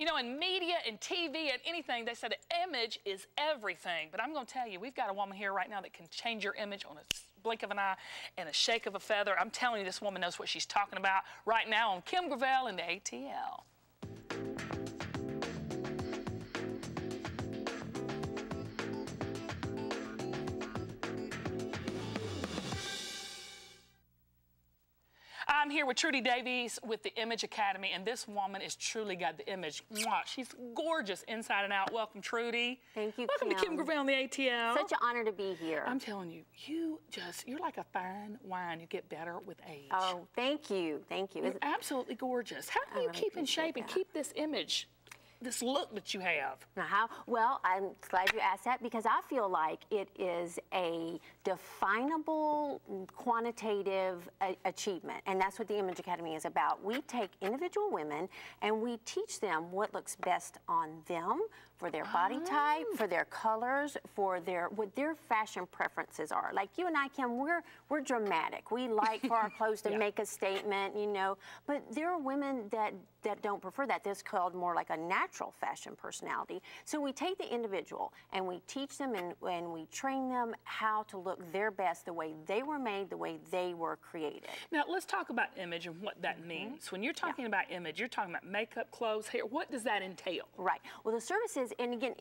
You know, in media and TV and anything, they say the image is everything. But I'm going to tell you, we've got a woman here right now that can change your image on a blink of an eye and a shake of a feather. I'm telling you, this woman knows what she's talking about right now on Kim Gravel in the ATL. I'm here with Trudy Davies with the Image Academy, and this woman has truly got the image. Mwah, she's gorgeous inside and out. Welcome, Trudy. Thank you, Welcome to Kim Gravel on the ATL. Such an honor to be here. I'm telling you, you're like a fine wine. You get better with age. Oh, thank you. Thank you. You're absolutely gorgeous. How do you keep in shape and keep this image, this look that you have? Well, I'm glad you asked that, because I feel like it is a definable, quantitative achievement, and that's what the Image Academy is about. We take individual women and we teach them what looks best on them, for their body type, for their colors, for what their fashion preferences are. Like you and I, Kim, we're dramatic. We like for our clothes to make a statement, you know, but there are women that don't prefer that. This is called more like a natural fashion personality. So we take the individual and we teach them and we train them how to look their best, the way they were made, the way they were created. Now let's talk about image and what that means. When you're talking about image, you're talking about makeup, clothes, hair. What does that entail? Right. Well, the service is, and again,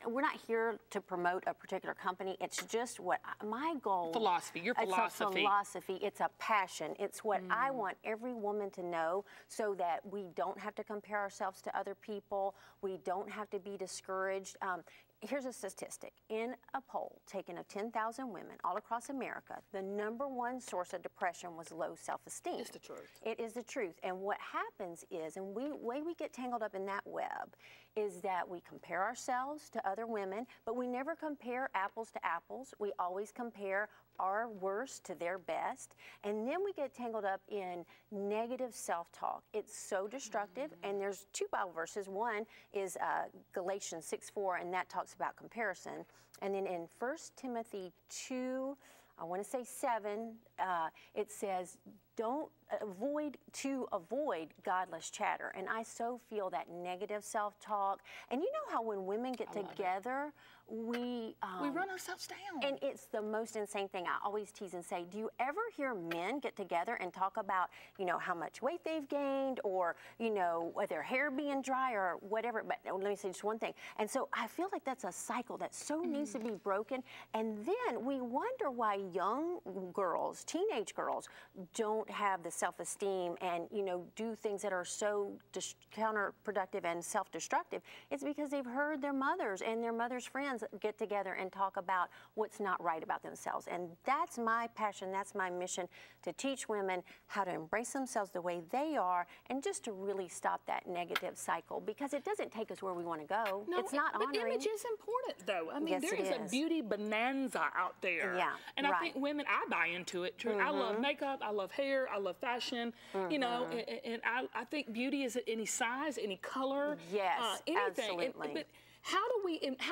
we're not here to promote a particular company. It's just what my goal. Philosophy. Your philosophy. It's a philosophy. It's a passion. It's what I want every woman to know, so that we don't have to compare ourselves to other people. We don't have to be discouraged. Here's a statistic. In a poll taken of 10,000 women all across America, the #1 source of depression was low self-esteem. It's the truth. It is the truth. And what happens is, and the way we get tangled up in that web, is that we compare ourselves to other women, but we never compare apples to apples. We always compare our worst to their best. And then we get tangled up in negative self-talk. It's so destructive. And there's 2 Bible verses. One is Galatians 6:4, and that talks about comparison. And then in 1 Timothy 2, I want to say 7, it says, avoid godless chatter. And I so feel that negative self-talk. And you know how when women get together, we run ourselves down. And it's the most insane thing. I always tease and say, do you ever hear men get together and talk about, you know, how much weight they've gained, or, you know, their hair being dry or whatever? But let me say just one thing. And so I feel like that's a cycle that so needs to be broken. And then we wonder why young girls, teenage girls, don't have the self-esteem and, you know, do things that are so counterproductive and self-destructive. It's because they've heard their mothers and their mothers' friends get together and talk about what's not right about themselves. And that's my passion, that's my mission, to teach women how to embrace themselves the way they are, and just to really stop that negative cycle, because it doesn't take us where we want to go. No, it's not honoring. But image is important, though. I mean, yes, there is a beauty bonanza out there. Yeah, and I think women, I buy into it. I love makeup, I love hair, I love fashion, you know, and I think beauty is at any size, any color, yes, anything. absolutely. But how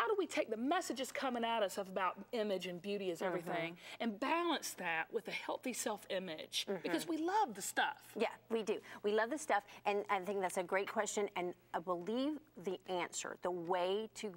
do we take the messages coming at us about image and beauty is everything, and balance that with a healthy self-image? Because we love the stuff. Yeah, we do. We love the stuff, and I think that's a great question. And I believe the answer, the way to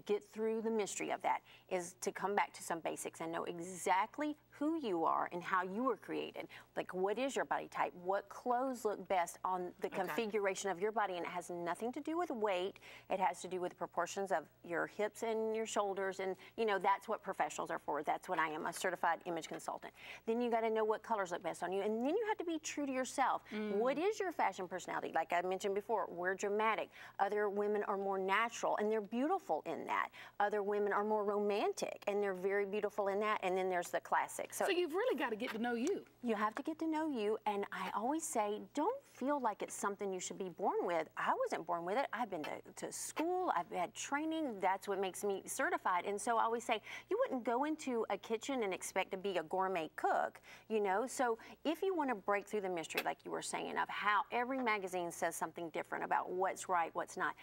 get through the mystery of that, is to come back to some basics and know exactly who you are and how you were created. Like, what is your body type? What clothes look best on the configuration of your body? And it has nothing to do with weight. It has to do with the proportions of your hips and your shoulders. And, you know, that's what professionals are for. That's what I am, a certified image consultant. Then you got to know what colors look best on you. And then you have to be true to yourself. What is your fashion personality? Like I mentioned before, we're dramatic. Other women are more natural, and they're beautiful in that. Other women are more romantic, and they're very beautiful in that. And then there's the classic. So you've really got to get to know you. You have to get to know you, and I always say, don't feel like it's something you should be born with. I wasn't born with it. I've been to school. I've had training. That's what makes me certified. And so I always say, you wouldn't go into a kitchen and expect to be a gourmet cook, you know? So if you want to break through the mystery, like you were saying, of how every magazine says something different about what's right, what's not,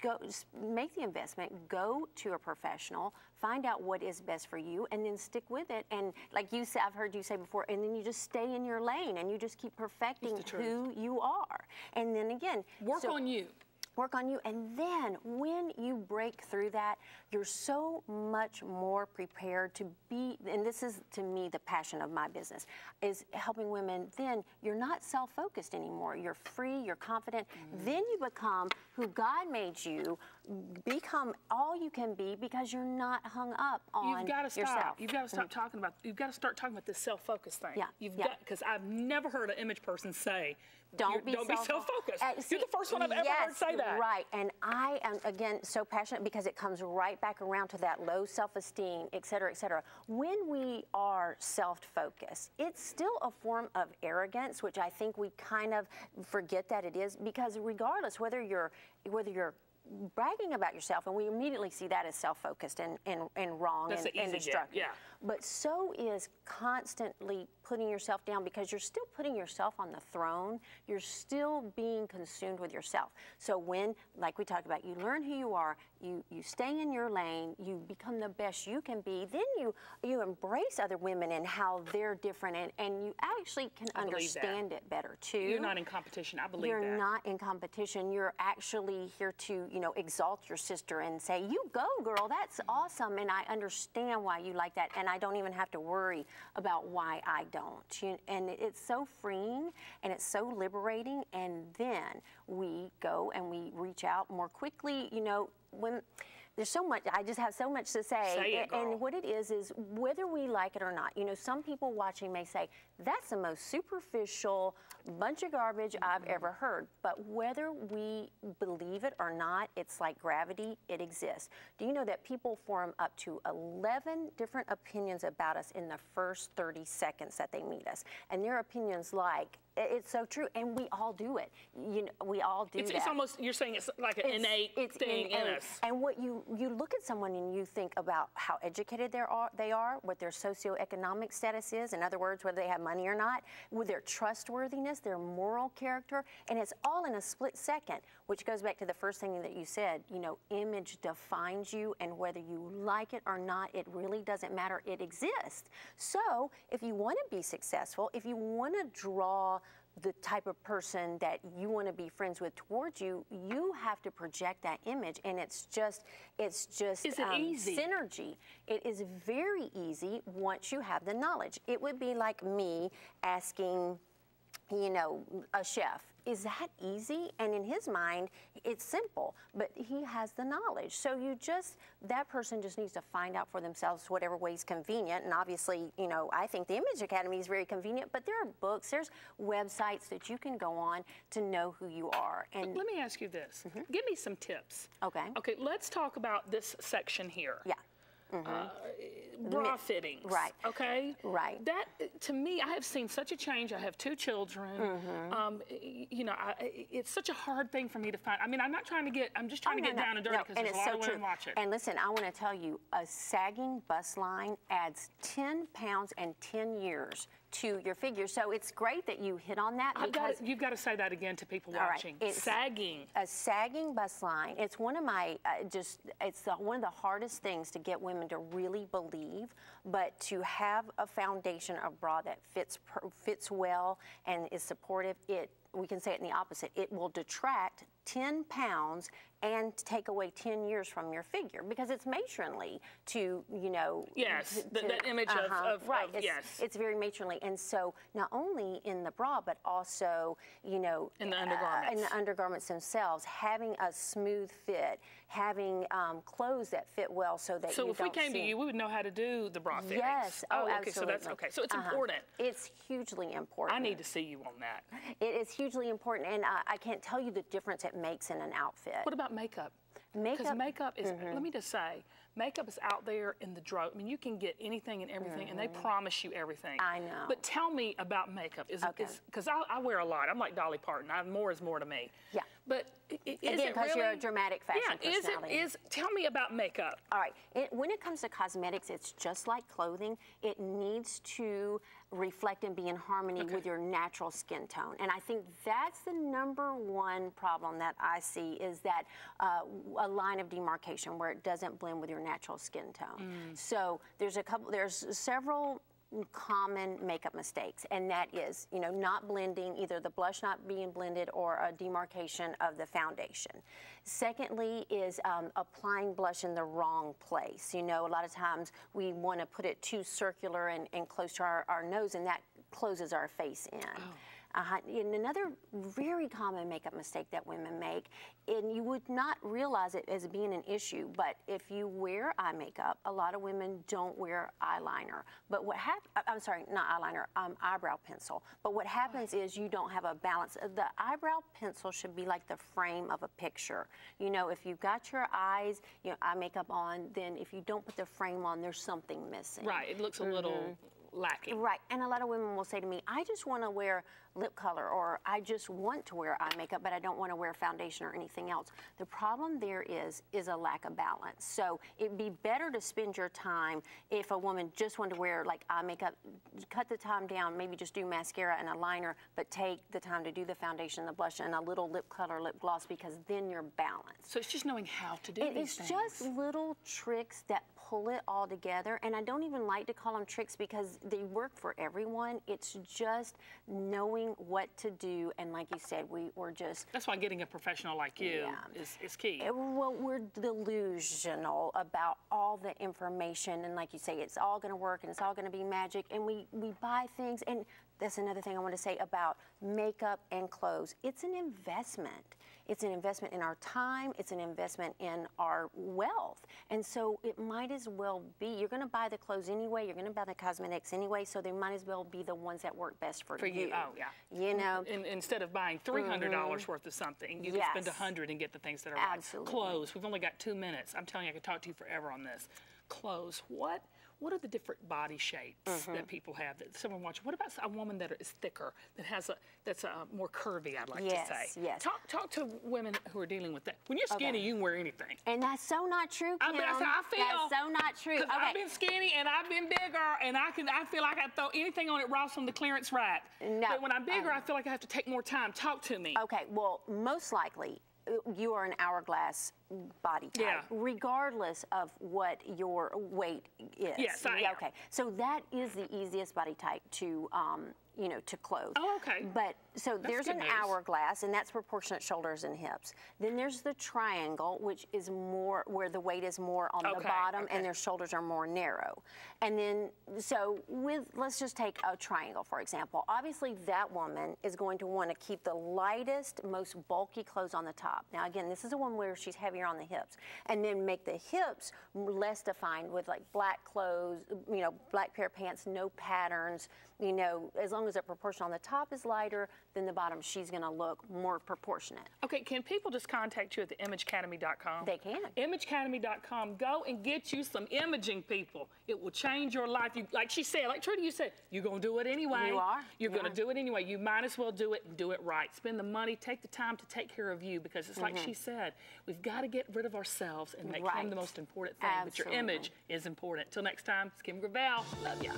go make the investment, go to a professional, find out what is best for you, and then stick with it. And like you said, I've heard you say before, and then you just stay in your lane and you just keep perfecting who you are. And then again, work on you. work on you. And then when you break through that, you're so much more prepared to be, and this is to me the passion of my business, is helping women. Then you're not self-focused anymore. You're free, you're confident. Then you become who God made you, become all you can be, because you're not hung up on yourself. You've got to stop talking about, you've got to start talking about this self-focused thing. Yeah. You've got, because I've never heard an image person say, don't be self-focused. You're the first one I've ever heard say that. Right, and I am, again, so passionate because it comes right back around to that low self-esteem, et cetera, et cetera. When we are self-focused, it's still a form of arrogance, which I think we kind of forget that it is, because regardless, whether you're bragging about yourself, and we immediately see that as self-focused and wrong and destructive. Yeah. But so is constantly putting yourself down, because you're still putting yourself on the throne. You're still being consumed with yourself. So when, like we talked about, you learn who you are, you stay in your lane, you become the best you can be, then you embrace other women and how they're different, and you actually can understand it better too. You're not in competition. I believe that. You're not in competition. You're actually here to, exalt your sister and say, you go, girl, that's awesome, and I understand why you like that, and I don't even have to worry about why I don't. And it's so freeing, and it's so liberating, and then we go and we reach out more quickly, when there's so much, I just have so much to say. Say it, girl. And what it is whether we like it or not, some people watching may say, that's the most superficial bunch of garbage I've ever heard. But whether we believe it or not, it's like gravity, it exists. Do you know that people form up to 11 different opinions about us in the first 30 seconds that they meet us? And their opinions like, it's so true, and we all do it. We all do that. It's almost, you're saying it's like an innate thing in us. And what you look at someone and you think about how educated they are, what their socioeconomic status is, in other words, whether they have money or not, with their trustworthiness, their moral character, and it's all in a split second, which goes back to the first thing that you said, image defines you, and whether you like it or not, it really doesn't matter, it exists. So if you want to be successful, if you want to draw the type of person that you want to be friends with towards you, you have to project that image, and it's just is it easy? Synergy. It is very easy once you have the knowledge. It would be like me asking, a chef, is that easy? And in his mind, it's simple, but he has the knowledge. So that person just needs to find out for themselves whatever way is convenient. And obviously, I think the Image Academy is very convenient, but there are books, there's websites that you can go on to know who you are. And let me ask you this. Give me some tips. Okay. Okay, let's talk about this section here. Yeah. Bra fittings. Right. Okay? Right. That, to me, I have seen such a change. I have 2 children. It's such a hard thing for me to find. I mean, I'm just trying to get down and dirty, because there's a lot of women watching. And listen, I want to tell you, a sagging bust line adds 10 pounds and 10 years to your figure. So it's great that you hit on that, because you've got to say that again to people watching. Right. Sagging. A sagging bust line. It's one of my one of the hardest things to get women to really believe, but to have a foundation of bra that fits well and is supportive, we can say it in the opposite. It will detract 10 pounds and take away 10 years from your figure, because it's matronly to, Yes, that image of right. Yes. It's very matronly. And so not only in the bra, but also, in the undergarments. In the undergarments themselves, having a smooth fit, having clothes that fit well so that So if we came to you, we would know how to do the bra fittings. Yes. Oh, okay. absolutely. So that's okay. So it's important. It's hugely important. I need to see you on that. It is hugely important, and I can't tell you the difference it makes in an outfit. What about makeup? Because makeup is, let me just say, makeup is out there in the drug. I mean, you can get anything and everything, and they promise you everything. I know. But tell me about makeup. Because I wear a lot. I'm like Dolly Parton. More is more to me. Yeah. But is again, it because really, you're a dramatic fashion personality. Tell me about makeup. All right. When it comes to cosmetics, it's just like clothing. It needs to reflect and be in harmony with your natural skin tone. And I think that's the #1 problem that I see, is that a line of demarcation where it doesn't blend with your natural skin tone. So there's several common makeup mistakes, and that is, not blending, either the blush not being blended or a demarcation of the foundation. Secondly is applying blush in the wrong place. A lot of times we want to put it too circular and close to our nose, and that closes our face in. Oh. And another very common makeup mistake that women make, and you would not realize it as being an issue, but if you wear eye makeup, a lot of women don't wear eyeliner. But what I'm sorry, not eyeliner, eyebrow pencil. But what happens is you don't have a balance. The eyebrow pencil should be like the frame of a picture. If you've got your eyes, eye makeup on, then if you don't put the frame on, there's something missing. Right, it looks a little lacking. Right, and a lot of women will say to me, I just want to wear lip color, or I just want to wear eye makeup, but I don't want to wear foundation or anything else. The problem there is a lack of balance. So it'd be better to spend your time, if a woman just wanted to wear like eye makeup, cut the time down, maybe just do mascara and a liner, but take the time to do the foundation, the blush, and a little lip color, lip gloss, because then you're balanced. So it's just knowing how to do these things. It's just little tricks that pull it all together, and I don't even like to call them tricks because they work for everyone. It's just knowing what to do, and like you said, we're just... That's why getting a professional like you is key. Well, we're delusional about all the information, and like you say, it's all going to work and it's all going to be magic, and we buy things, and that's another thing I want to say about makeup and clothes. It's an investment. It's an investment in our time, it's an investment in our wealth. And so it might as well be, you're going to buy the clothes anyway, you're going to buy the cosmetics anyway, so they might as well be the ones that work best for you. Oh, yeah. Instead of buying $300 worth of something, you can spend $100 and get the things that are right. Absolutely. Clothes, we've only got 2 minutes. I'm telling you, I could talk to you forever on this. Clothes, what are the different body shapes that people have that someone watching? What about a woman that is thicker, that's more curvy, I'd like to say? Yes. Talk to women who are dealing with that. When you're skinny, you can wear anything. And that's so not true, Kim. That's how I feel. That's so not true. Because I've been skinny and I've been bigger, and I feel like I throw anything on it Ross from the clearance rack. No. But when I'm bigger, I feel like I have to take more time. Talk to me. Okay, well, most likely, you are an hourglass body type, regardless of what your weight is. Yes, I am. Okay, so that is the easiest body type to to clothe. Oh, okay. But so there's an news. hourglass, and that's proportionate shoulders and hips. Then there's the triangle, which is more where the weight is more on the bottom, and their shoulders are more narrow. And then, so let's just take a triangle, for example. Obviously, that woman is going to want to keep the lightest, most bulky clothes on the top. Now, again, this is a one where she's heavier on the hips, and then make the hips less defined with like black clothes, black pair of pants, no patterns. As long as the proportion on the top is lighter than the bottom, she's going to look more proportionate. Okay, can people just contact you at the imageacademy.com? They can. Imageacademy.com. Go and get you some imaging, people. It will change your life. Like she said, like Trudy, you said, you're going to do it anyway. You are. You're going to do it anyway. You might as well do it and do it right. Spend the money, take the time to take care of you, because it's like she said, we've got to get rid of ourselves and make him the most important thing. Absolutely. But your image is important. Till next time, it's Kim Gravel. Love ya.